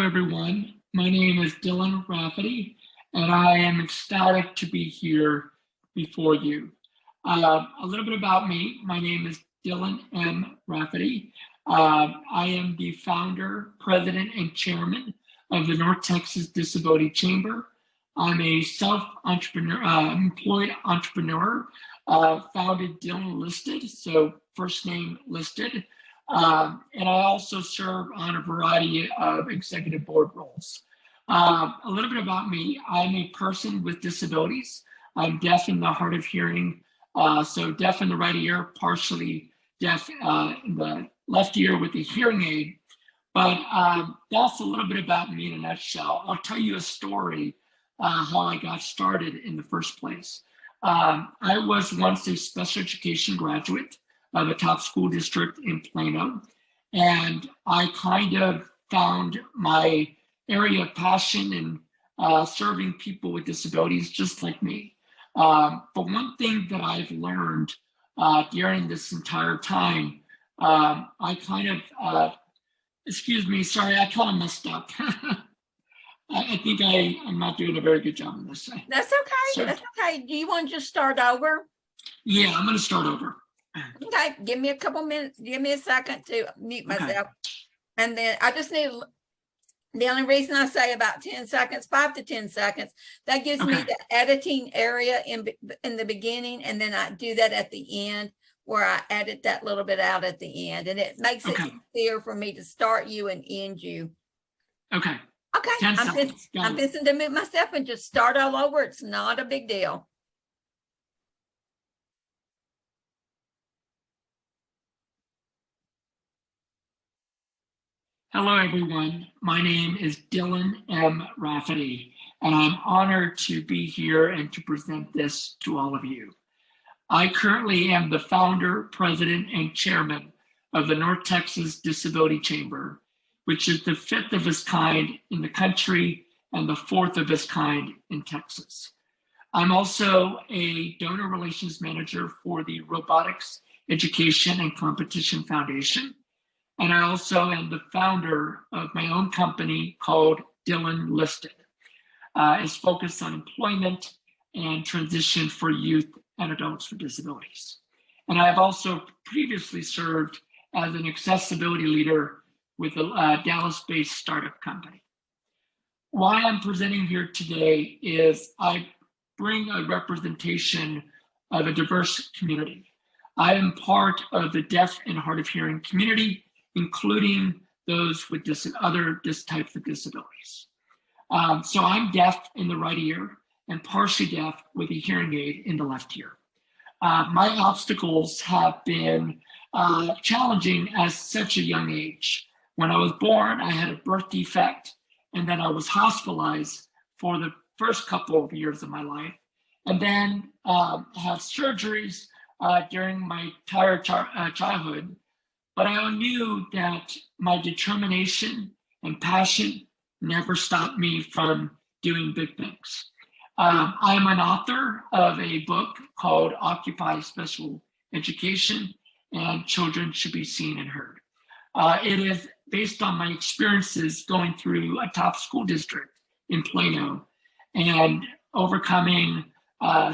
everyone. My name is Dylan Rafferty, and I am ecstatic to be here before you. A little bit about me. My name is Dylan M. Rafferty. I am the founder, president, and chairman of the North Texas Disability Chamber. I'm a self-entrepreneur, employed entrepreneur, founded Dylan Listed, so first name listed. And I also serve on a variety of executive board roles. A little bit about me. I'm a person with disabilities. I'm deaf in the hard of hearing, so deaf in the right ear, partially deaf in the left ear with a hearing aid. But that's a little bit about me in a nutshell. I'll tell you a story how I got started in the first place. I was once a special education graduate of a top school district in Plano. And I kind of found my area of passion in serving people with disabilities just like me. But one thing that I've learned during this entire time, I kind of, excuse me, sorry, I kind of messed up. I think I'm not doing a very good job on this. That's okay, that's okay. Do you want to just start over? Yeah, I'm gonna start over. Okay, give me a couple minutes, give me a second to mute myself. Okay. And then I just need, the only reason I say about 10 seconds, 5 to 10 seconds, that gives me the editing area in the beginning, and then I do that at the end where I edit that little bit out at the end, and it makes it clear for me to start you and end you. Okay. Okay, I'm fixing to mute myself and just start all over. It's not a big deal. Hello, everyone. My name is Dylan M. Rafferty, and I'm honored to be here and to present this to all of you. I currently am the founder, president, and chairman of the North Texas Disability Chamber, which is the 5th of its kind in the country and the 4th of its kind in Texas. I'm also a donor relations manager for the Robotics Education and Competition Foundation. And I also am the founder of my own company called Dylan Listed. It's focused on employment and transition for youth and adults with disabilities. And I've also previously served as an accessibility leader with a Dallas-based startup company. Why I'm presenting here today is I bring a representation of a diverse community. I am part of the deaf and hard of hearing community, including those with other types of disabilities. So I'm deaf in the right ear and partially deaf with a hearing aid in the left ear. My obstacles have been challenging at such a young age. When I was born, I had a birth defect, and then I was hospitalized for the first couple of years of my life, and then had surgeries during my entire childhood. But I knew that my determination and passion never stopped me from doing big things. I'm an author of a book called Occupy Special Education and Children Should Be Seen and Heard. It is based on my experiences going through a top school district in Plano and overcoming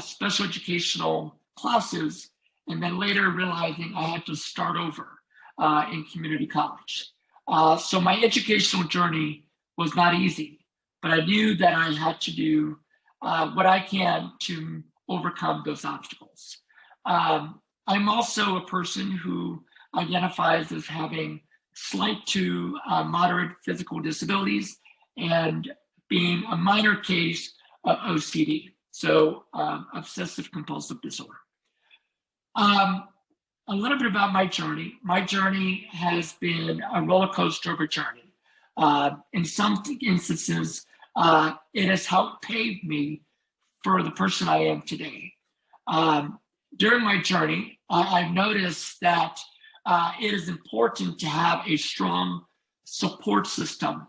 special educational classes, and then later realizing I had to start over in community college. So my educational journey was not easy, but I knew that I had to do what I can to overcome those obstacles. I'm also a person who identifies as having slight to moderate physical disabilities and being a minor case of OCD, so obsessive compulsive disorder. A little bit about my journey. My journey has been a roller coaster of a journey. In some instances, it has helped pave me for the person I am today. During my journey, I've noticed that it is important to have a strong support system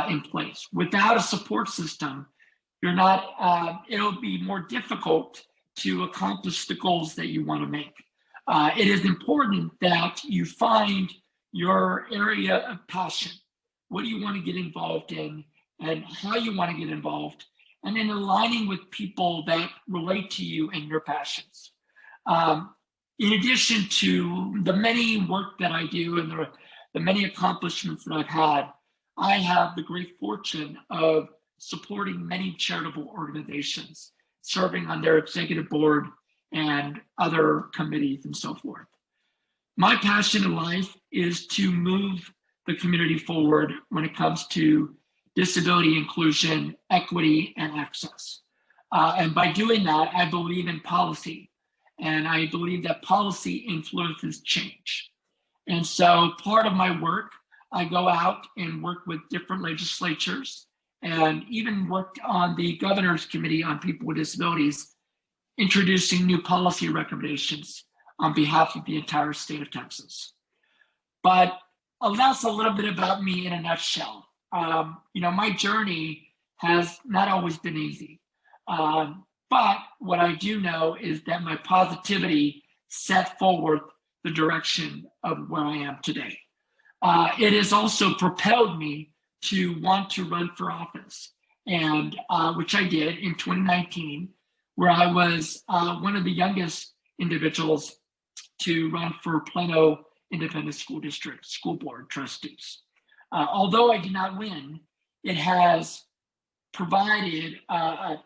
in place. Without a support system, it'll be more difficult to accomplish the goals that you want to make. It is important that you find your area of passion what do you want to get involved in, and how you want to get involved, and then aligning with people that relate to you and your passions. In addition to the many work that I do and the many accomplishments that I've had, I have the great fortune of supporting many charitable organizations, serving on their executive board and other committees and so forth. My passion in life is to move the community forward when it comes to disability inclusion, equity, and access. And by doing that, I believe in policy. And I believe that policy influences change. And so part of my work, I go out and work with different legislatures and even worked on the Governor's Committee on People with Disabilities, introducing new policy recommendations on behalf of the entire state of Texas. But that's a little bit about me in a nutshell. My journey has not always been easy. But what I do know is that my positivity set forward the direction of where I am today. It has also propelled me to want to run for office, and which I did in 2019, where I was one of the youngest individuals to run for Plano Independent School District School Board trustees. Although I did not win, it has provided a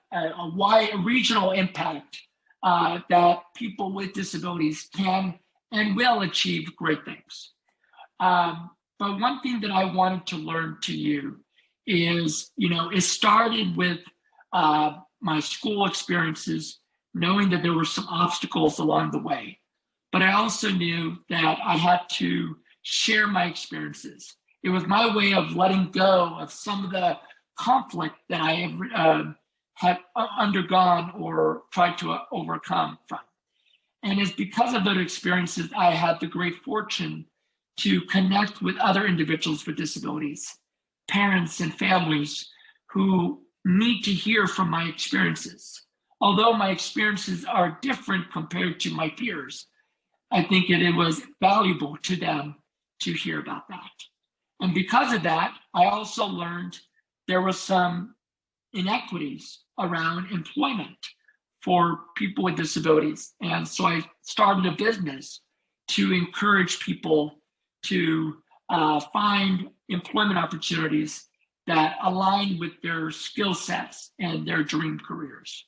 wide regional impact that people with disabilities can and will achieve great things. But one thing that I wanted to learn to you is, it started with my school experiences, knowing that there were some obstacles along the way. But I also knew that I had to share my experiences. It was my way of letting go of some of the conflict that I had undergone or tried to overcome from. And it's because of those experiences, I had the great fortune to connect with other individuals with disabilities, parents and families who need to hear from my experiences. Although my experiences are different compared to my peers, I think it was valuable to them to hear about that. And because of that, I also learned there were some inequities around employment for people with disabilities. And so I started a business to encourage people to find employment opportunities that align with their skill sets and their dream careers.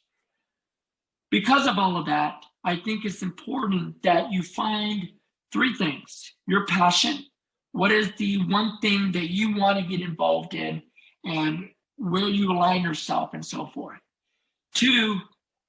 Because of all of that, I think it's important that you find three things: your passion, what is the one thing that you want to get involved in, and where you align yourself and so forth. Two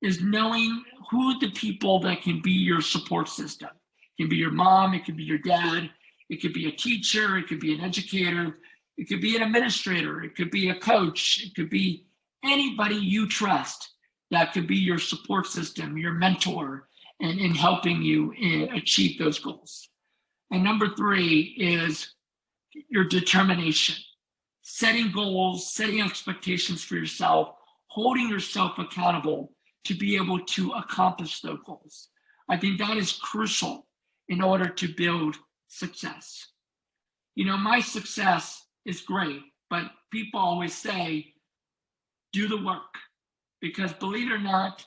is knowing who the people that can be your support system. It can be your mom, it could be your dad, it could be a teacher, it could be an educator, it could be an administrator, it could be a coach, it could be anybody you trust that could be your support system, your mentor, and in helping you achieve those goals. And number three is your determination, setting goals, setting expectations for yourself, holding yourself accountable to be able to accomplish those goals. I think that is crucial in order to build success. My success is great, but people always say, do the work. Because believe it or not,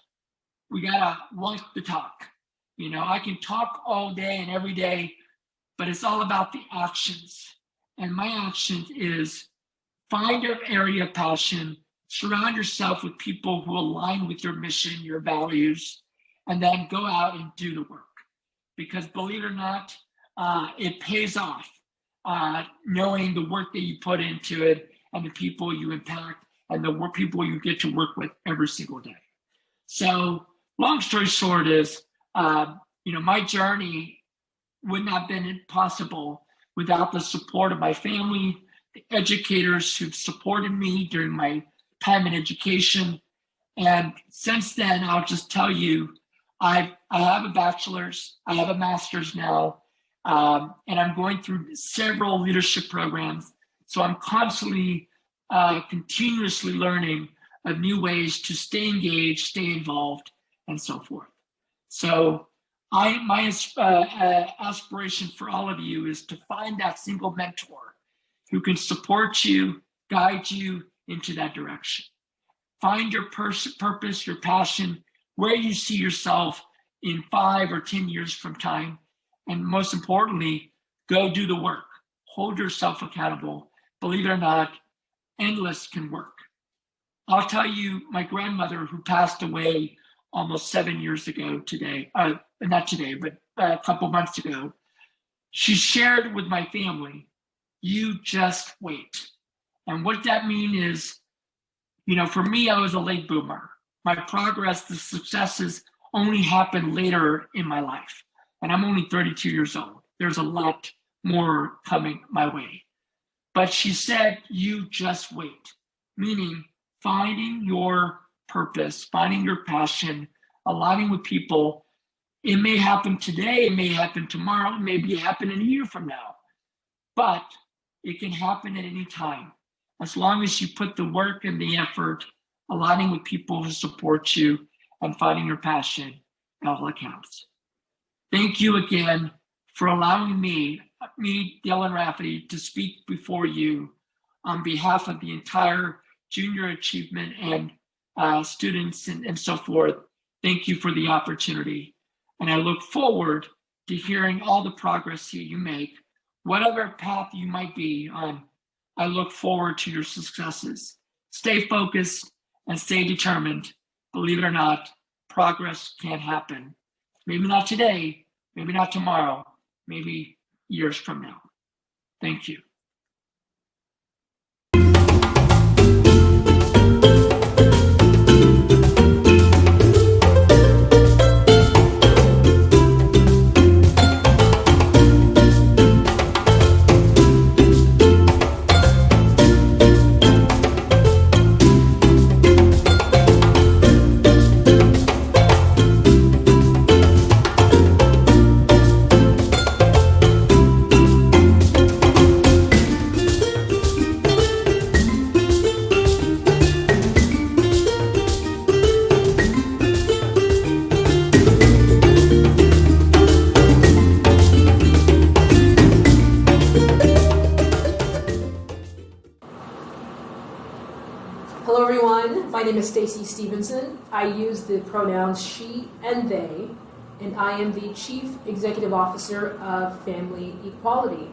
we gotta walk the talk. I can talk all day and every day, but it's all about the actions. And my action is find your area of passion, surround yourself with people who align with your mission, your values, and then go out and do the work. Because believe it or not, it pays off knowing the work that you put into it and the people you impact and the people you get to work with every single day. So long story short is, my journey would not have been possible without the support of my family, the educators who've supported me during my time in education. And since then, I'll just tell you, I have a bachelor's, I have a master's now, and I'm going through several leadership programs. So I'm constantly, continuously learning of new ways to stay engaged, stay involved, and so forth. So my aspiration for all of you is to find that single mentor who can support you, guide you into that direction. Find your purpose, your passion, where you see yourself in 5 or 10 years from time. And most importantly, go do the work. Hold yourself accountable. Believe it or not, endless can work. I'll tell you, my grandmother, who passed away almost 7 years ago today, not today, but a couple months ago, she shared with my family, you just wait. And what that means is, for me, I was a late boomer. My progress, the successes only happened later in my life. And I'm only 32 years old. There's a lot more coming my way. But she said, you just wait, meaning finding your purpose, finding your passion, aligning with people. It may happen today, it may happen tomorrow, it may happen in a year from now, but it can happen at any time. As long as you put the work and the effort, aligning with people who support you and finding your passion, it all accounts. Thank you again for allowing me, Dylan Rafferty, to speak before you on behalf of the entire Junior Achievement and students and so forth. Thank you for the opportunity. And I look forward to hearing all the progress that you make. Whatever path you might be on, I look forward to your successes. Stay focused and stay determined. Believe it or not, progress can happen. Maybe not today, maybe not tomorrow, maybe years from now. Thank you. Hello everyone, my name is Stacy Stevenson. I use the pronouns she and they, and I am the Chief Executive Officer of Family Equality.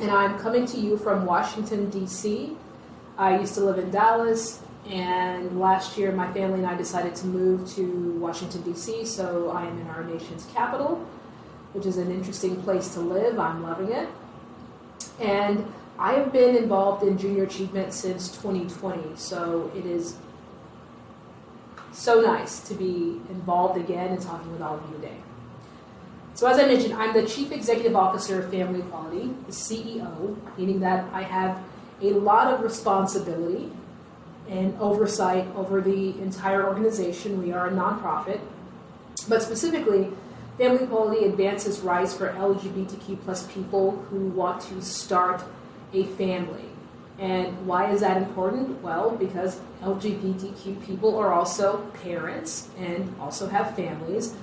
And I'm coming to you from Washington, D.C. I used to live in Dallas, and last year my family and I decided to move to Washington, D.C., so I am in our nation's capital, which is an interesting place to live. I'm loving it. And I have been involved in Junior Achievement since 2020, so it is so nice to be involved again and talking with all of you today. So as I mentioned, I'm the Chief Executive Officer of Family Equality, the CEO, meaning that I have a lot of responsibility and oversight over the entire organization. We are a nonprofit, but specifically, Family Equality advances rights for LGBTQ plus people who want to start a family. And why is that important? Well, because LGBTQ people are also parents and also have families.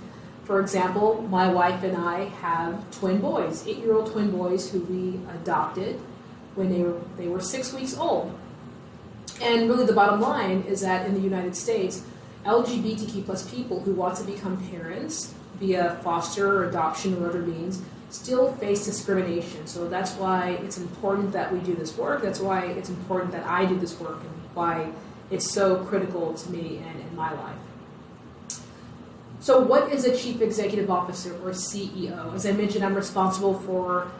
For example, my wife and I have twin boys, 8-year-old twin boys who we adopted when they were 6 weeks old. And really the bottom line is that in the United States, LGBTQ plus people who want to become parents via foster or adoption or other means still face discrimination. So that's why it's important that we do this work. That's why it's important that I do this work, and why it's so critical to me and in my life. So what is a Chief Executive Officer or CEO? As I mentioned, I'm responsible for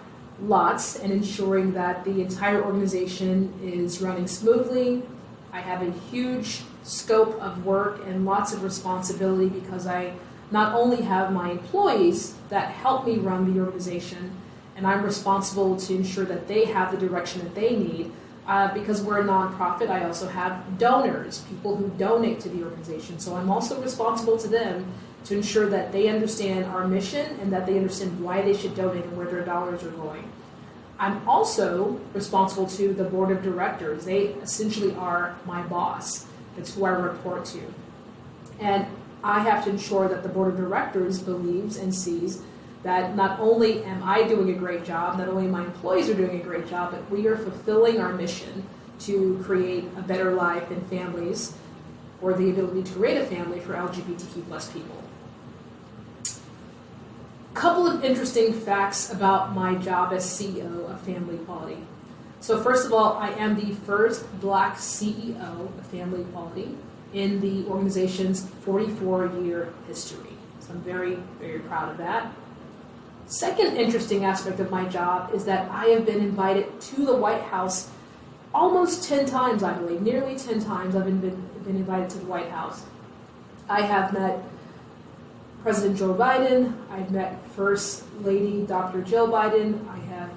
lots and ensuring that the entire organization is running smoothly. I have a huge scope of work and lots of responsibility because I not only have my employees that help me run the organization, and I'm responsible to ensure that they have the direction that they need. Because we're a nonprofit, I also have donors, people who donate to the organization. So I'm also responsible to them to ensure that they understand our mission and that they understand why they should donate and where their dollars are going. I'm also responsible to the board of directors. They essentially are my boss. That's who I report to. And I have to ensure that the board of directors believes and sees that not only am I doing a great job, not only my employees are doing a great job, but we are fulfilling our mission to create a better life in families, or the ability to create a family for LGBTQ plus people. A couple of interesting facts about my job as CEO of Family Equality. So first of all, I am the first Black CEO of Family Equality in the organization's 44-year history. So I'm very, very proud of that. Second interesting aspect of my job is that I have been invited to the White House almost 10 times, I believe. Nearly 10 times I've been invited to the White House. I have met President Joe Biden. I've met First Lady Dr. Jill Biden. I have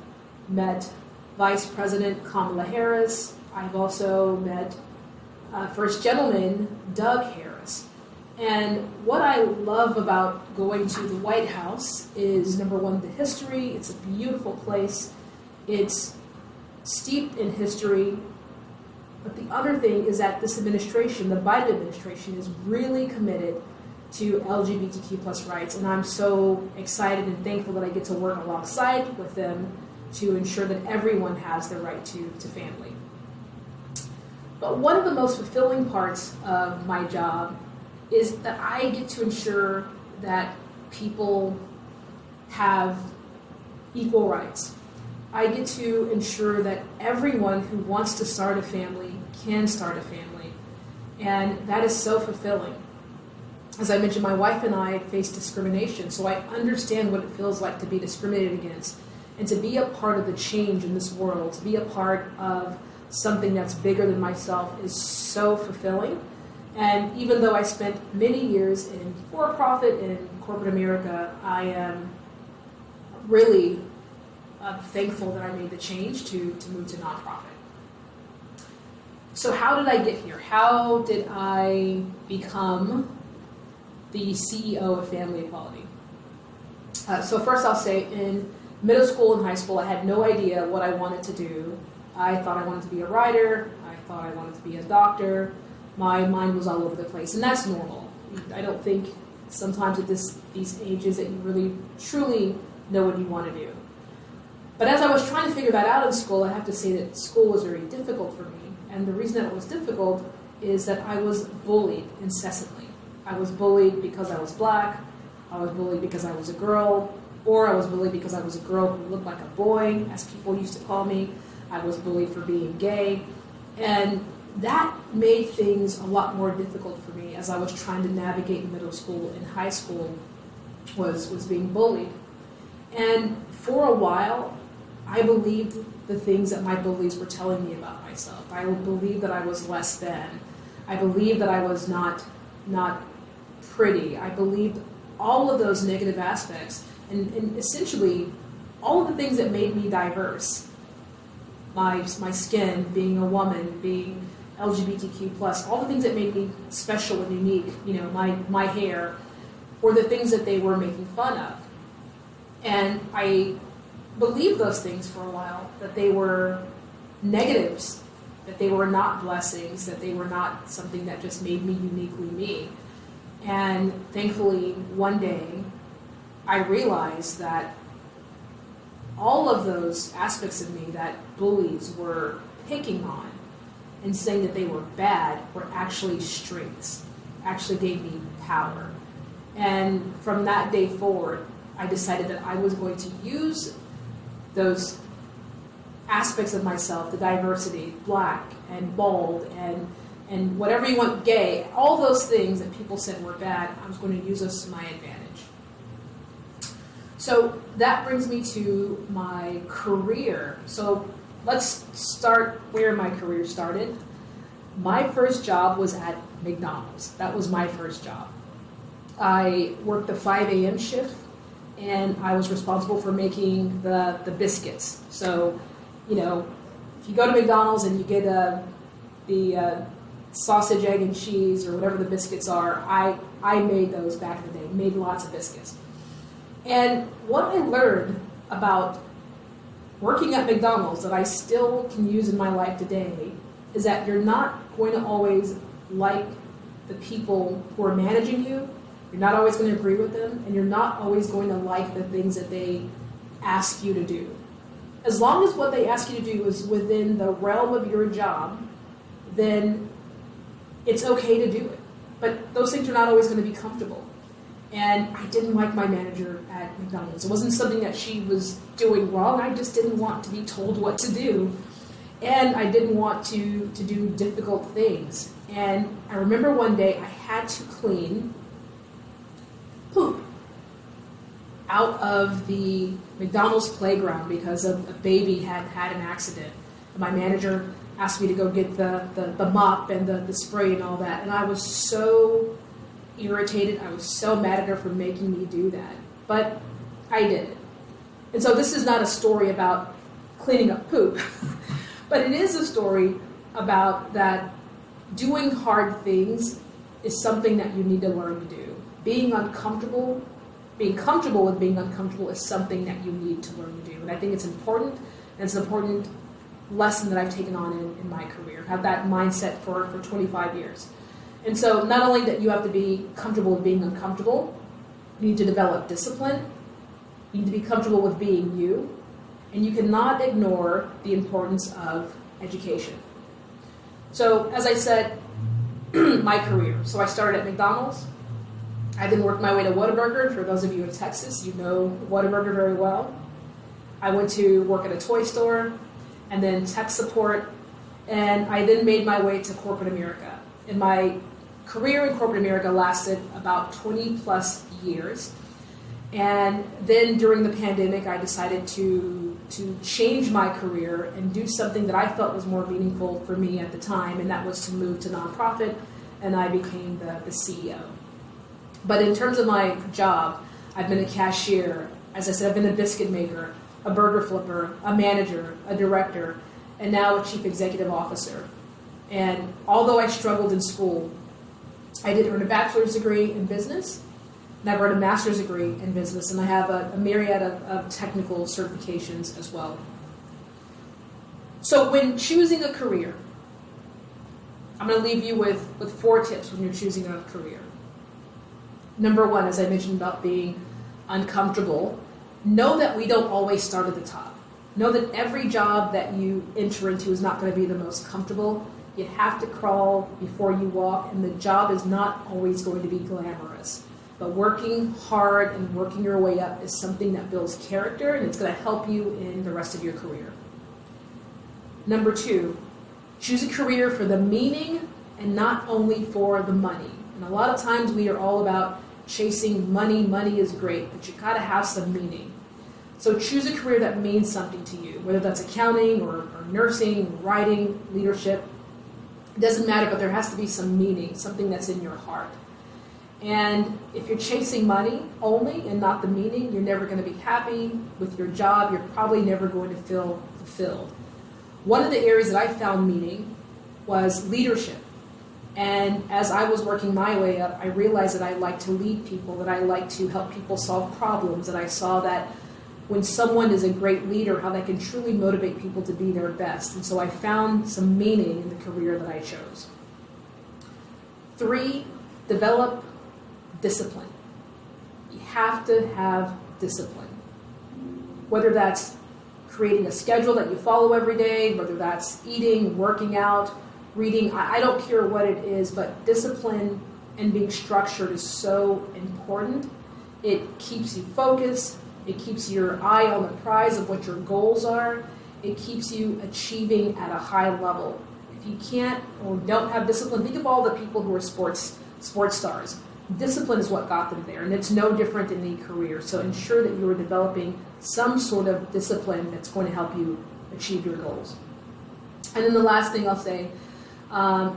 met Vice President Kamala Harris. I've also met First Gentleman Doug Harris. And what I love about going to the White House is, number one, the history. It's a beautiful place. It's steeped in history. But the other thing is that this administration, the Biden administration, is really committed to LGBTQ plus rights. And I'm so excited and thankful that I get to work alongside with them to ensure that everyone has the right to family. But one of the most fulfilling parts of my job is that I get to ensure that people have equal rights. I get to ensure that everyone who wants to start a family can start a family. And that is so fulfilling. As I mentioned, my wife and I face discrimination, so I understand what it feels like to be discriminated against and to be a part of the change in this world, to be a part of something that's bigger than myself is so fulfilling. And even though I spent many years in for-profit in corporate America, I am really thankful that I made the change to move to nonprofit. So how did I get here? How did I become the CEO of Family Equality? So first I'll say, in middle school and high school, I had no idea what I wanted to do. I thought I wanted to be a writer. I thought I wanted to be a doctor. My mind was all over the place, and that's normal. I don't think sometimes at these ages that you really truly know what you want to do. But as I was trying to figure that out in school, I have to say that school was very difficult for me. And the reason that it was difficult is that I was bullied incessantly. I was bullied because I was Black. I was bullied because I was a girl. Or I was bullied because I was a girl who looked like a boy, as people used to call me. I was bullied for being gay. And that made things a lot more difficult for me as I was trying to navigate middle school and high school, was being bullied. And for a while, I believed the things that my bullies were telling me about myself. I believed that I was less than. I believed that I was not pretty. I believed all of those negative aspects, and essentially all of the things that made me diverse. My skin, being a woman, being LGBTQ plus, all the things that made me special and unique, my hair, were the things that they were making fun of. And I believed those things for a while, that they were negatives, that they were not blessings, that they were not something that just made me uniquely me. And thankfully, one day, I realized that all of those aspects of me that bullies were picking on and saying that they were bad were actually strengths, actually gave me power. And from that day forward, I decided that I was going to use those aspects of myself, the diversity, Black and bald and whatever you want, gay, all those things that people said were bad, I was going to use those to my advantage. So that brings me to my career. So let's start where my career started. My first job was at McDonald's. That was my first job. I worked the 5 a.m. shift, and I was responsible for making the biscuits. So, if you go to McDonald's and you get the sausage, egg, and cheese, or whatever the biscuits are, I made those back in the day, made lots of biscuits. And what I learned about working at McDonald's that I still can use in my life today is that you're not going to always like the people who are managing you. You're not always going to agree with them, and you're not always going to like the things that they ask you to do. As long as what they ask you to do is within the realm of your job, then it's okay to do it. But those things are not always going to be comfortable. And I didn't like my manager at McDonald's. It wasn't something that she was doing wrong. I just didn't want to be told what to do. And I didn't want to do difficult things. And I remember one day I had to clean poop out of the McDonald's playground because a baby had an accident. And my manager asked me to go get the mop and the spray and all that. And I was so irritated. I was so mad at her for making me do that. But I did it. And so this is not a story about cleaning up poop, but it is a story about that doing hard things is something that you need to learn to do. Being comfortable with being uncomfortable is something that you need to learn to do. And I think it's important, and it's an important lesson that I've taken on in my career. I've had that mindset for 25 years. And so not only that you have to be comfortable with being uncomfortable, you need to develop discipline, you need to be comfortable with being you, and you cannot ignore the importance of education. So as I said, my career. So I started at McDonald's. I then worked my way to Whataburger. For those of you in Texas, you know Whataburger very well. I went to work at a toy store and then tech support, and I then made my way to corporate America. And my career in corporate America lasted about 20 plus years. And then during the pandemic, I decided to change my career and do something that I felt was more meaningful for me at the time, and that was to move to nonprofit, and I became the CEO. But in terms of my job, I've been a cashier. As I said, I've been a biscuit maker, a burger flipper, a manager, a director, and now a chief executive officer. And although I struggled in school, I did earn a bachelor's degree in business, and I've earned a master's degree in business, and I have a myriad of technical certifications as well. So when choosing a career, I'm going to leave you with 4 tips when you're choosing a career. Number 1, as I mentioned about being uncomfortable, know that we don't always start at the top. Know that every job that you enter into is not going to be the most comfortable. You have to crawl before you walk, and the job is not always going to be glamorous. But working hard and working your way up is something that builds character, and it's going to help you in the rest of your career. Number 2, choose a career for the meaning and not only for the money. And a lot of times we are all about chasing money. Money is great, but you got to have some meaning. So choose a career that means something to you, whether that's accounting or nursing, writing, leadership. It doesn't matter, but there has to be some meaning, something that's in your heart. And if you're chasing money only and not the meaning, you're never going to be happy with your job. You're probably never going to feel fulfilled. One of the areas that I found meaning was leadership. And as I was working my way up, I realized that I like to lead people, that I like to help people solve problems, that I saw that when someone is a great leader, how they can truly motivate people to be their best. And so I found some meaning in the career that I chose. 3, develop discipline. You have to have discipline. Whether that's creating a schedule that you follow every day, whether that's eating, working out, reading, I don't care what it is, but discipline and being structured is so important. It keeps you focused. It keeps your eye on the prize of what your goals are. It keeps you achieving at a high level. If you can't or don't have discipline, think of all the people who are sports stars. Discipline is what got them there, and it's no different in the career. So ensure that you are developing some sort of discipline that's going to help you achieve your goals. And then the last thing I'll say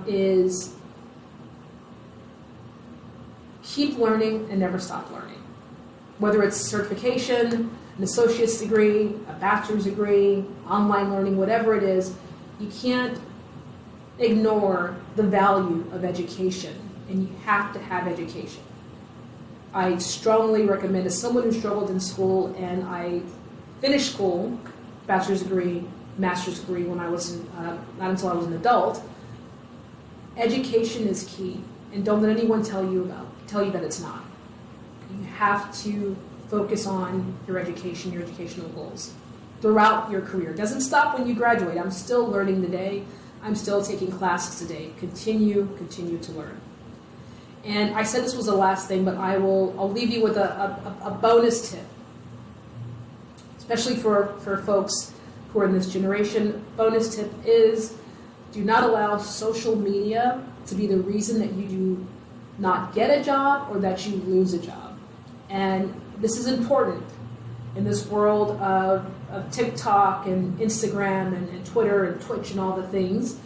is keep learning and never stop learning. Whether it's certification, an associate's degree, a bachelor's degree, online learning, whatever it is, you can't ignore the value of education, and you have to have education. I strongly recommend, as someone who struggled in school, and I finished school, bachelor's degree, master's degree when I was not until I was an adult, education is key, and don't let anyone tell you that it's not. have to focus on your education, your educational goals throughout your career. It doesn't stop when you graduate. I'm still learning today. I'm still taking classes today. Continue to learn. And I said this was the last thing, but I'll leave you with a bonus tip, especially for folks who are in this generation. Bonus tip is, do not allow social media to be the reason that you do not get a job or that you lose a job. And this is important in this world of TikTok and Instagram and Twitter and Twitch and all the things.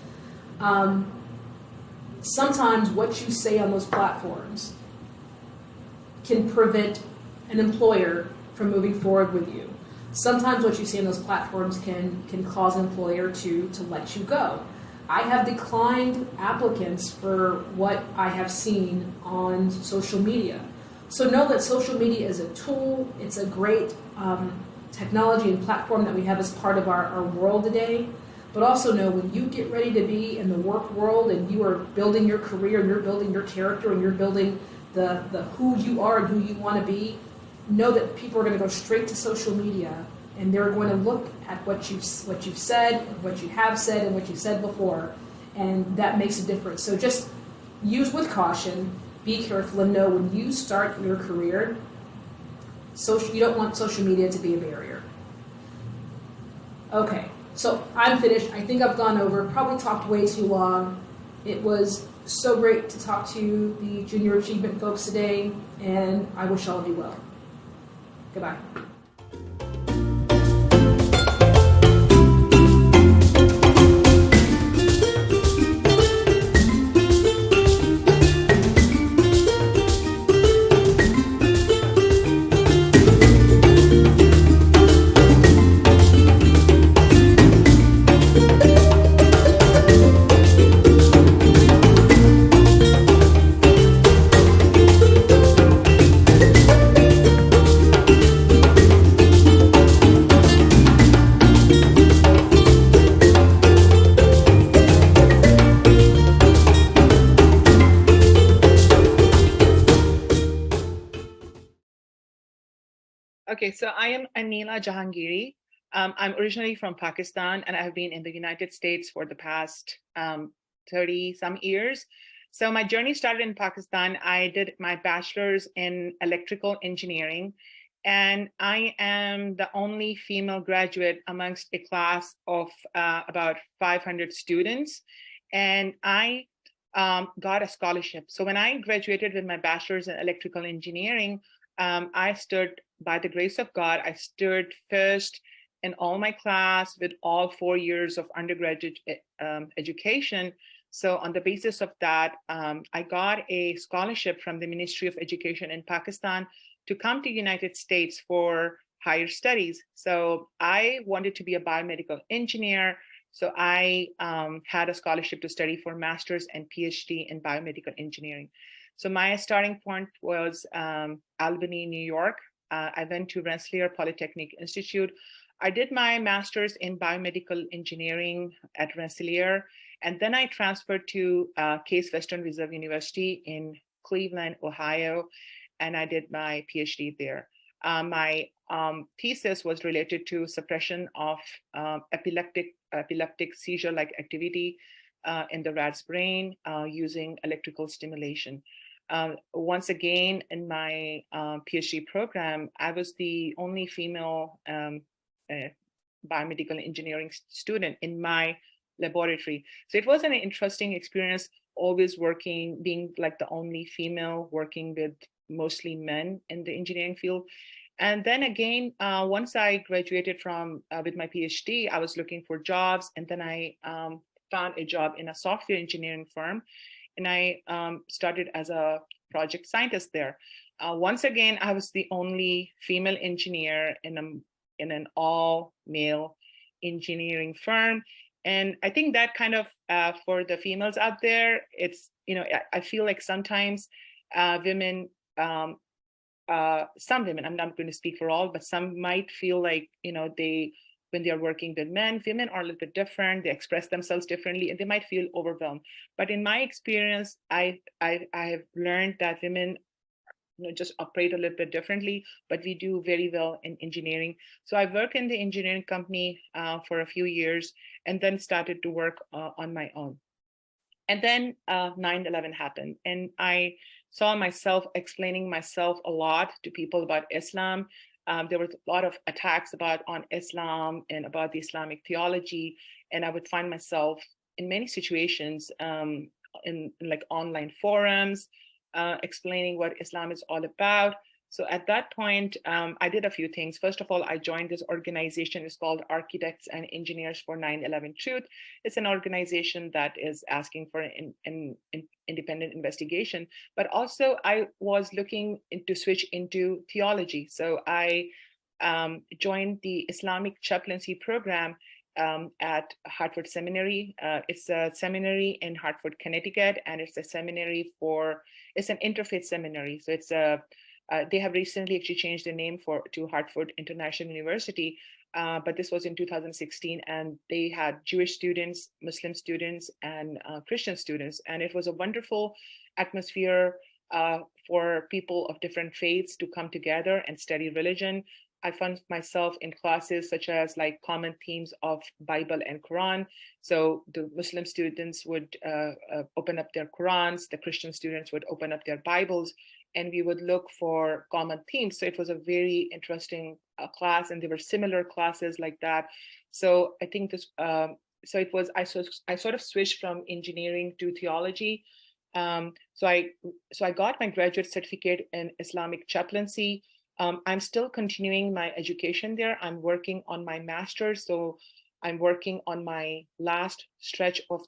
Sometimes what you say on those platforms can prevent an employer from moving forward with you. Sometimes what you say on those platforms can cause an employer to let you go. I have declined applicants for what I have seen on social media. So know that social media is a tool. It's a great technology and platform that we have as part of our world today. But also know, when you get ready to be in the work world and you are building your career and you're building your character and you're building the who you are and who you want to be, know that people are going to go straight to social media and they're going to look at what you've said, what you have said, and what you said before, and that makes a difference. So just use with caution, be careful, and know when you start your career, you don't want social media to be a barrier. Okay, so I'm finished. I think I've gone over, probably talked way too long. It was so great to talk to the Junior Achievement folks today, and I wish all of you well. Goodbye. Okay, so I am Anila Jahangiri. I'm originally from Pakistan, and I have been in the United States for the past 30 some years. So my journey started in Pakistan. I did my bachelor's in electrical engineering, and I am the only female graduate amongst a class of about 500 students. And I got a scholarship. So when I graduated with my bachelor's in electrical engineering, I stood, by the grace of God, I stood first in all my class with all 4 years of undergraduate education. So on the basis of that, I got a scholarship from the Ministry of Education in Pakistan to come to the United States for higher studies. So I wanted to be a biomedical engineer. So I had a scholarship to study for master's and PhD in biomedical engineering. So my starting point was Albany, New York. I went to Rensselaer Polytechnic Institute. I did my master's in biomedical engineering at Rensselaer, and then I transferred to Case Western Reserve University in Cleveland, Ohio, and I did my PhD there. My thesis was related to suppression of epileptic seizure-like activity in the rat's brain using electrical stimulation. Once again, in my PhD program, I was the only female biomedical engineering student in my laboratory. So it was an interesting experience, always being like the only female working with mostly men in the engineering field. And then again, once I graduated with my PhD, I was looking for jobs, and then I found a job in a software engineering firm, and I started as a project scientist there. Once again, I was the only female engineer in an all-male engineering firm. And I think that kind of, for the females out there, it's, I feel like sometimes women, some women, I'm not going to speak for all, but some might feel like, when they're working with men, women are a little bit different. They express themselves differently, and they might feel overwhelmed. But in my experience, I have learned that women just operate a little bit differently, but we do very well in engineering. So I worked in the engineering company for a few years and then started to work on my own. And then 9/11 happened, and I saw myself explaining myself a lot to people about Islam. There was a lot of attacks on Islam and about the Islamic theology, and I would find myself in many situations in like online forums explaining what Islam is all about. So at that point, I did a few things. First of all, I joined this organization. It's called Architects and Engineers for 9/11 Truth. It's an organization that is asking for an independent investigation. But also, I was looking to switch into theology. So I joined the Islamic chaplaincy program at Hartford Seminary. It's a seminary in Hartford, Connecticut, and it's an interfaith seminary. So they have recently actually changed their name to Hartford International University, but this was in 2016, and they had Jewish students, Muslim students, and Christian students, and it was a wonderful atmosphere for people of different faiths to come together and study religion. I found myself in classes such as like common themes of Bible and Quran. So the Muslim students would open up their Qurans, the Christian students would open up their Bibles, and we would look for common themes. So it was a very interesting class, and there were similar classes like that. So I think this, so it was, I sort of switched from engineering to theology. So I got my graduate certificate in Islamic chaplaincy. I'm still continuing my education there. I'm working on my master's. So I'm working on my last stretch of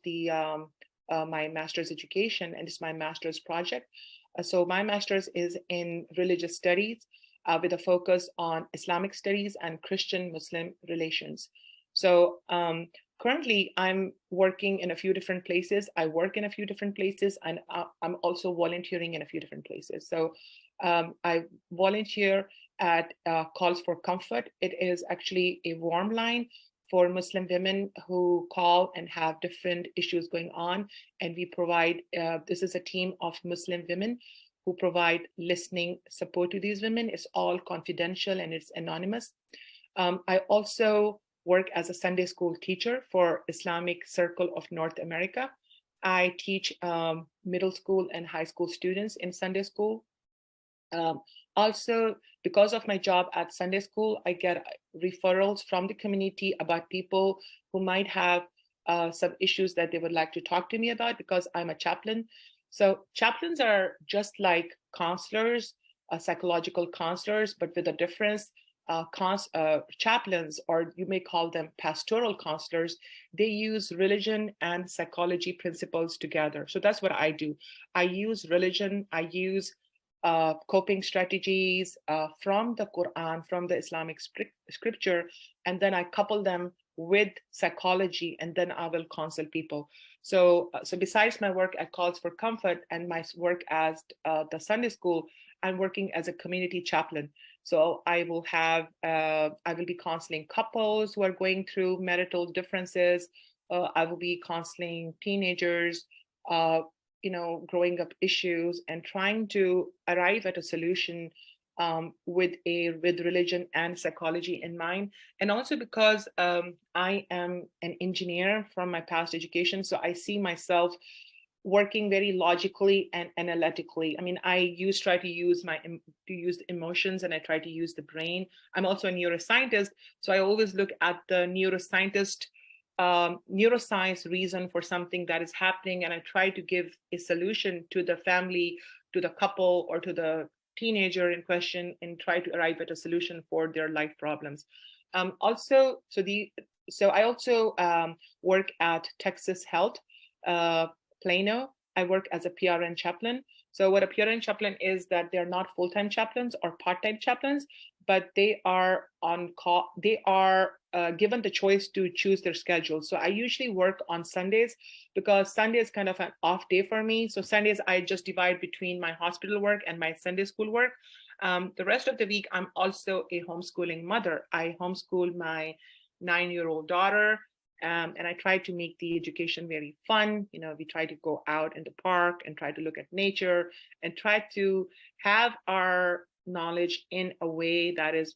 my master's education, and it's my master's project. So my master's is in religious studies with a focus on Islamic studies and Christian-Muslim relations. So currently I'm working in a few different places. I work in a few different places, and I'm also volunteering in a few different places. So I volunteer at Calls for Comfort. It is actually a warm line for Muslim women who call and have different issues going on. And we provide, this is a team of Muslim women who provide listening support to these women. It's all confidential and it's anonymous. I also work as a Sunday school teacher for Islamic Circle of North America. I teach middle school and high school students in Sunday school. Also, because of my job at Sunday school, I get referrals from the community about people who might have some issues that they would like to talk to me about, because I'm a chaplain. So chaplains are just like counselors, psychological counselors, but with a difference. Chaplains, or you may call them pastoral counselors, they use religion and psychology principles together. So that's what I do. I use religion, I use coping strategies from the Quran, from the Islamic scripture, and then I couple them with psychology, and then I will counsel people. So besides my work at Calls for Comfort and my work as the Sunday school, I'm working as a community chaplain. So I will be counseling couples who are going through marital differences. I will be counseling teenagers, growing up issues, and trying to arrive at a solution with religion and psychology in mind. And also because I am an engineer from my past education, so I see myself working very logically and analytically. I mean, I try to use the emotions, and I try to use the brain. I'm also a neuroscientist, so I always look at the neuroscience reason for something that is happening, and I try to give a solution to the family, to the couple, or to the teenager in question, and try to arrive at a solution for their life problems. I also work at Texas Health, Plano. I work as a PRN chaplain. So what a PRN chaplain is, that they're not full-time chaplains or part-time chaplains, but they are on call. They are given the choice to choose their schedule. So I usually work on Sundays, because Sunday is kind of an off day for me. So Sundays I just divide between my hospital work and my Sunday school work. The rest of the week, I'm also a homeschooling mother. I homeschool my 9-year-old daughter. And I try to make the education very fun. We try to go out in the park and try to look at nature and try to have our knowledge in a way that is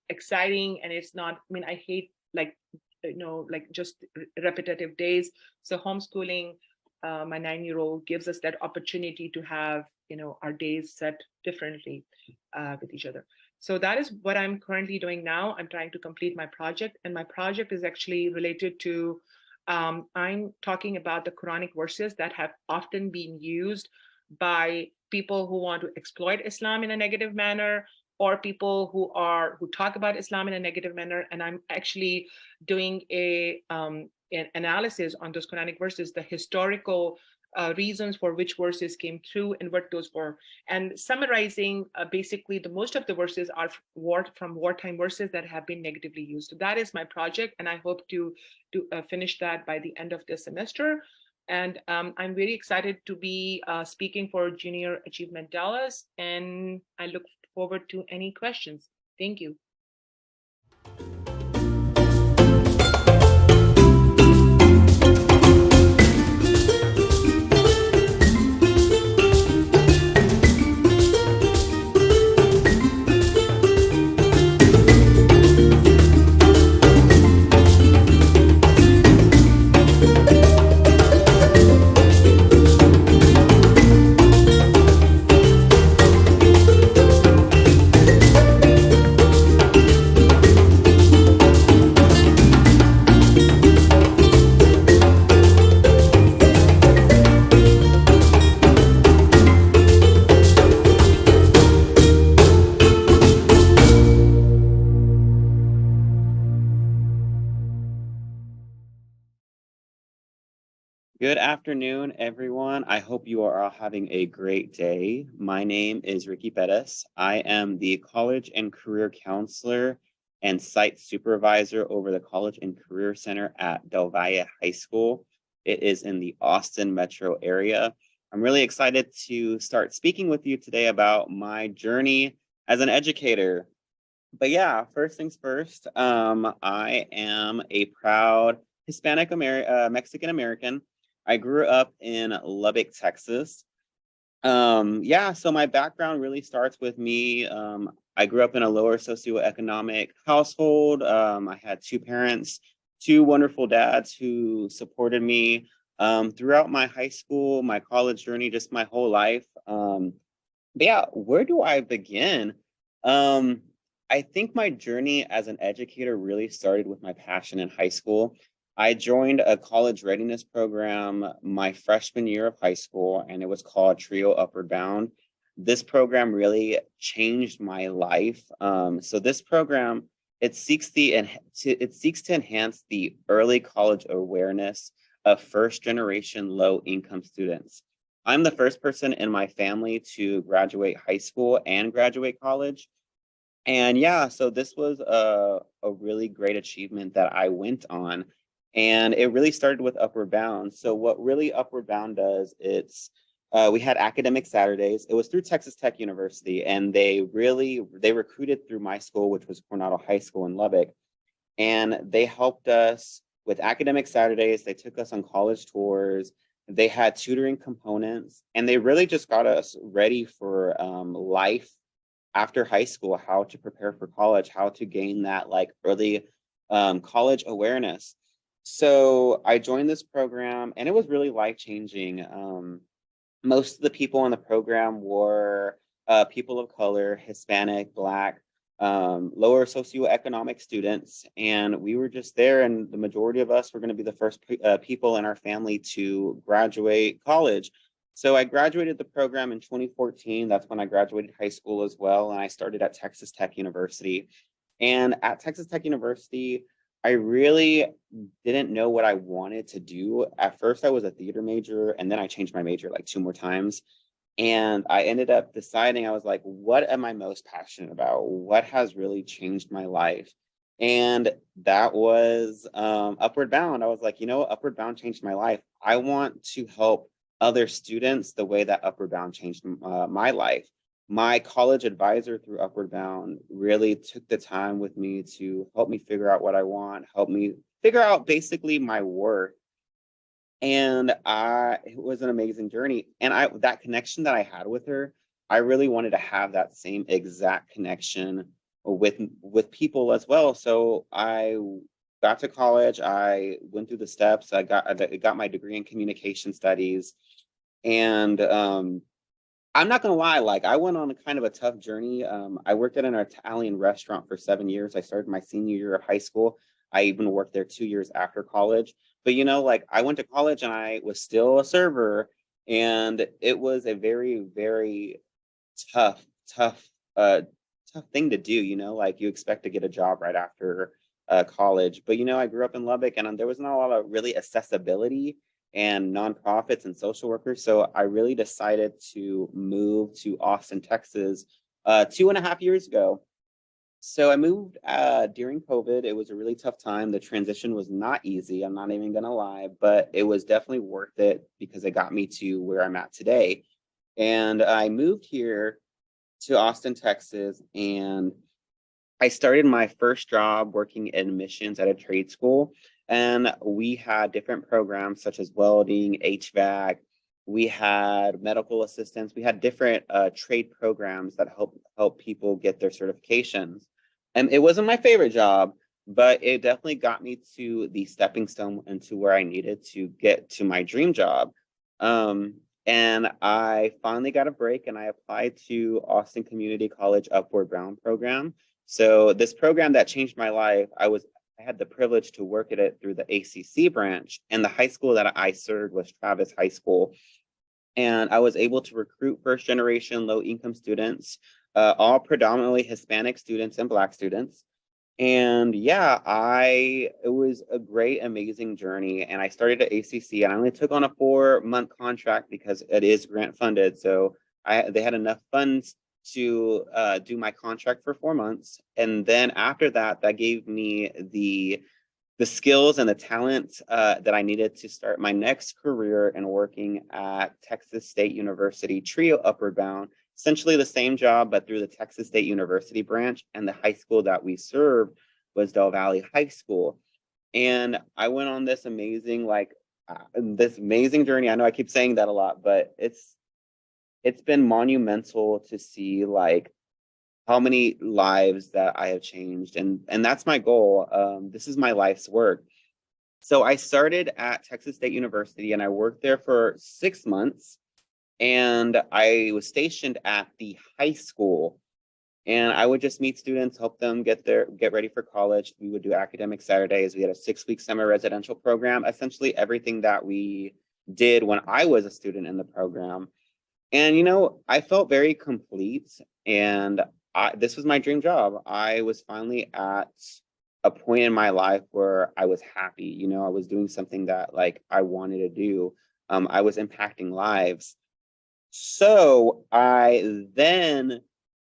exciting. And it's not, I hate like just repetitive days. So homeschooling, my 9-year-old gives us that opportunity to have our days set differently with each other. So that is what I'm currently doing now. I'm trying to complete my project, and my project is actually related to I'm talking about the Quranic verses that have often been used by people who want to exploit Islam in a negative manner, or people who talk about Islam in a negative manner. And I'm actually doing an analysis on those Quranic verses, the historical reasons for which verses came through and what those were, and summarizing basically the most of the verses are from wartime verses that have been negatively used. So that is my project, and I hope to finish that by the end of this semester. And I'm very excited to be speaking for Junior Achievement Dallas, and I look forward to any questions. Thank you. Good afternoon, everyone. I hope you are all having a great day. My name is Ricky Bettis. I am the College and Career Counselor and Site Supervisor over the College and Career Center at Del Valle High School. It is in the Austin metro area. I'm really excited to start speaking with you today about my journey as an educator. But yeah, first things first, I am a proud Hispanic Mexican American. I grew up in Lubbock, Texas. So my background really starts with me. I grew up in a lower socioeconomic household. I had two parents, two wonderful dads who supported me throughout my high school, my college journey, just my whole life. Where do I begin? I think my journey as an educator really started with my passion in high school. I joined a college readiness program my freshman year of high school, and it was called TRIO Upward Bound. This program really changed my life. So this program, it seeks to enhance the early college awareness of first-generation low-income students. I'm the first person in my family to graduate high school and graduate college. And so this was a really great achievement that I went on. And it really started with Upward Bound. So what really Upward Bound does, we had academic Saturdays. It was through Texas Tech University, and they recruited through my school, which was Coronado High School in Lubbock. And they helped us with academic Saturdays. They took us on college tours. They had tutoring components, and they really just got us ready for life after high school, how to prepare for college, how to gain that early college awareness. So I joined this program, and it was really life-changing. Most of the people in the program were people of color, Hispanic, Black, lower socioeconomic students, and we were just there, and the majority of us were going to be the first people in our family to graduate college. So I graduated the program in 2014. That's when I graduated high school as well, and I started at Texas Tech University. And at Texas Tech University, I really didn't know what I wanted to do. At first, I was a theater major, and then I changed my major 2 more times. And I ended up deciding, I was like, what am I most passionate about? What has really changed my life? And that was Upward Bound. I was like, Upward Bound changed my life. I want to help other students the way that Upward Bound changed my life. My college advisor through Upward Bound really took the time with me to help me figure out what I want, help me figure out basically my worth. And it was an amazing journey. And that connection that I had with her, I really wanted to have that same exact connection with people as well. So I got to college, I went through the steps, I got my degree in communication studies. And I'm not gonna lie, like I went on a kind of a tough journey. I worked at an Italian restaurant for 7 years. I started my senior year of high school. I even worked there 2 years after college. But like I went to college and I was still a server, and it was a very, very tough, tough, tough thing to do. Like you expect to get a job right after college, but I grew up in Lubbock, and there was not a lot of really accessibility and nonprofits and social workers. So I really decided to move to Austin, Texas, 2.5 years ago. So I moved during COVID. It was a really tough time. The transition was not easy. I'm not even gonna lie, but it was definitely worth it because it got me to where I'm at today. And I moved here to Austin, Texas, and I started my first job working in admissions at a trade school. And we had different programs such as welding, HVAC. We had medical assistants. We had different trade programs that help people get their certifications. And it wasn't my favorite job, but it definitely got me to the stepping stone into where I needed to get to my dream job. And I finally got a break, and I applied to Austin Community College Upward Bound program. So this program that changed my life, I had the privilege to work at it through the ACC branch, and the high school that I served was Travis High School. And I was able to recruit first generation low income students, all predominantly Hispanic students and Black students. And yeah, it was a great, amazing journey. And I started at ACC, and I only took on a 4-month contract because it is grant funded. So they had enough funds to do my contract for 4 months. And then after that, that gave me the skills and the talent that I needed to start my next career in working at Texas State University TRIO Upward Bound, essentially the same job, but through the Texas State University branch. And the high school that we served was Del Valley High School. And I went on this amazing, journey. I know I keep saying that a lot, but it's been monumental to see how many lives that I have changed. And that's my goal. This is my life's work. So I started at Texas State University, and I worked there for 6 months. And I was stationed at the high school, and I would just meet students, help them get ready for college. We would do academic Saturdays. We had a 6-week semi-residential program, essentially everything that we did when I was a student in the program. And, I felt very complete, and this was my dream job. I was finally at a point in my life where I was happy. I was doing something that I wanted to do. I was impacting lives. So I then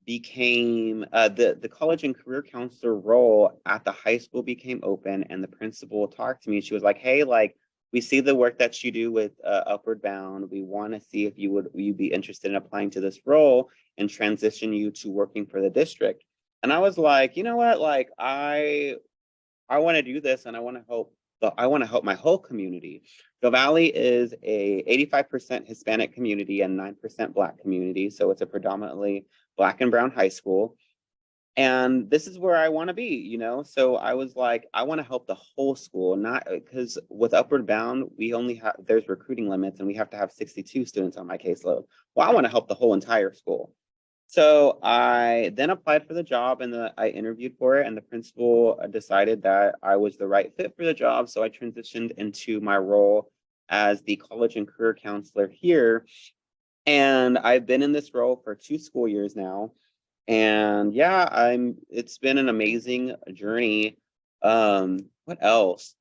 became the college and career counselor role at the high school became open, and the principal talked to me. She was like, "Hey, we see the work that you do with Upward Bound. We want to see if you'd be interested in applying to this role and transition you to working for the district." And I was like, you know what? I want to do this, and I want to help my whole community. Del Valley is a 85% Hispanic community and 9% Black community. So it's a predominantly Black and brown high school. And this is where I want to be, So I was like, I want to help the whole school, not because with Upward Bound, there's recruiting limits, and we have to have 62 students on my caseload. Well, I want to help the whole entire school. So I then applied for the job, and I interviewed for it, and the principal decided that I was the right fit for the job. So I transitioned into my role as the college and career counselor here. And I've been in this role for 2 school years now. And yeah, it's been an amazing journey. What else?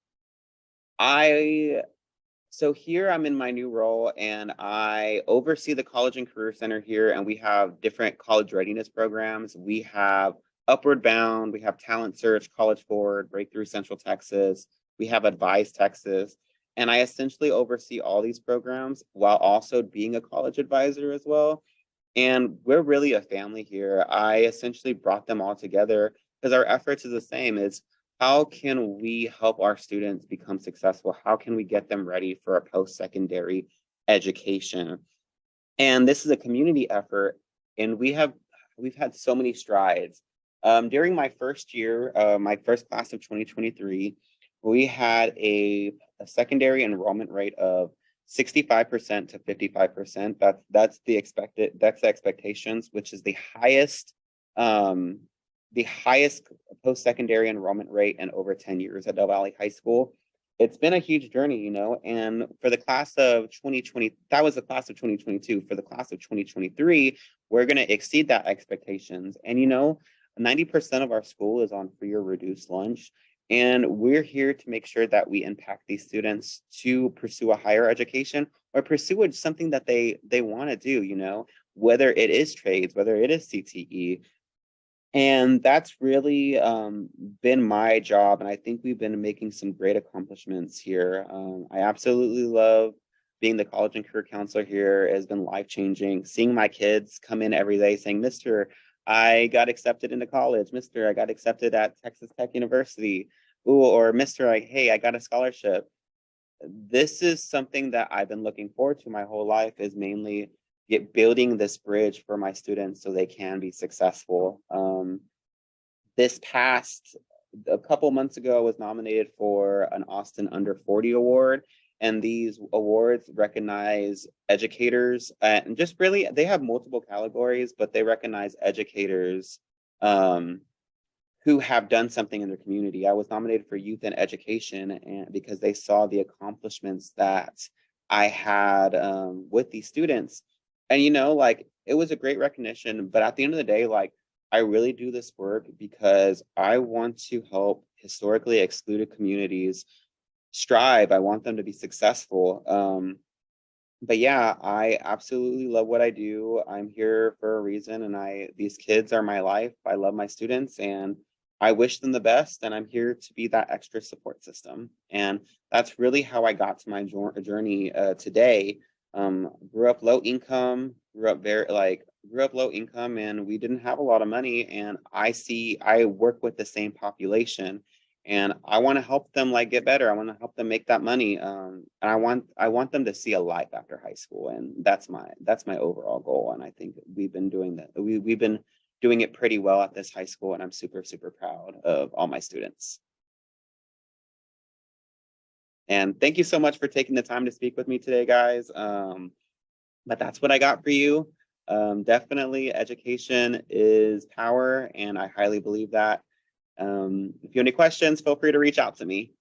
So here I'm in my new role, and I oversee the College and Career Center here, and we have different college readiness programs. We have Upward Bound, we have Talent Search, College Forward, Breakthrough Central Texas, we have Advise Texas, and I essentially oversee all these programs while also being a college advisor as well. And we're really a family here. I essentially brought them all together because our efforts is the same. It's how can we help our students become successful? How can we get them ready for a post-secondary education? And this is a community effort, and we've had so many strides. During my first year, my first class of 2023, we had a secondary enrollment rate of 65% to 55%. That's the expectations, which is the highest post-secondary enrollment rate in over 10 years at Del Valley High School. It's been a huge journey, you know, and for the class of 2020, that was the class of 2022. For the class of 2023, we're going to exceed that expectations. And, you know, 90% of our school is on free or reduced lunch. And we're here to make sure that we impact these students to pursue a higher education or pursue something that they want to do, you know, whether it is trades, whether it is CTE. And that's really been my job. And I think we've been making some great accomplishments here. I absolutely love being the college and career counselor here. It has been life-changing. Seeing my kids come in every day saying, Mr., I got accepted into college. Mr., I got accepted at Texas Tech University. Ooh, or Mr., hey, I got a scholarship. This is something that I've been looking forward to my whole life, is mainly building this bridge for my students so they can be successful. This past, a couple months ago, I was nominated for an Austin Under 40 award. And these awards recognize educators, and just really, they have multiple categories, but they recognize educators who have done something in their community. I was nominated for youth and education, and because they saw the accomplishments that I had with these students. And, you know, like, it was a great recognition, but at the end of the day, like, I really do this work because I want to help historically excluded communities strive. I want them to be successful. But yeah, I absolutely love what I do. I'm here for a reason, and these kids are my life. I love my students, and I wish them the best, and I'm here to be that extra support system. And that's really how I got to my journey today. Grew up low income, and we didn't have a lot of money. And I work with the same population, and I want to help them like get better. I want to help them make that money. And I want them to see a life after high school. And that's my overall goal. And I think we've been doing that. We've been doing it pretty well at this high school, and I'm super, super proud of all my students. And thank you so much for taking the time to speak with me today, guys. But that's what I got for you. Definitely education is power, and I highly believe that. If you have any questions, feel free to reach out to me.